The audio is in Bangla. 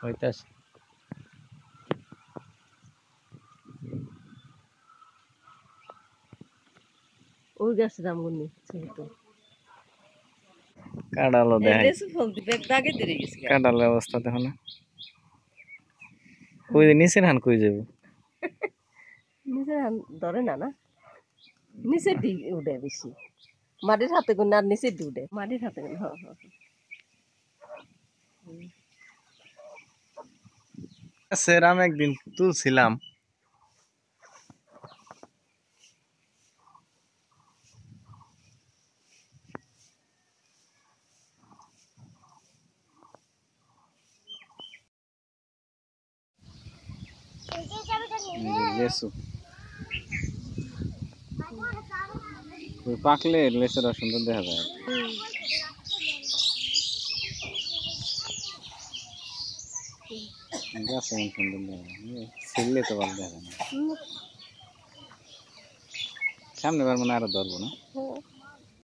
হইতাছে ওই গাছ রামগুনি তো কাঁঠালও দেখাই লেসু ফল দিবে দাগে ধরে গেছে কাঁঠালের অবস্থা দেখো না কই নিচের হান কই যাবো নিচে ধরে না না নিচে দি উঠে বেশি মাটির হাতে গুণ আর নিচে দি উঠে মাটির হাতে গুণ হ্যাঁ হ্যাঁ সেরাম একদিন তুলছিলাম লেসু পাকলে লেসুটা সুন্দর দেখা যায় গাছ এমন সুন্দর দেখা যায় ছিললে তো ভালো দেখা যায় না সামনে বার মনে আরো ধরবো না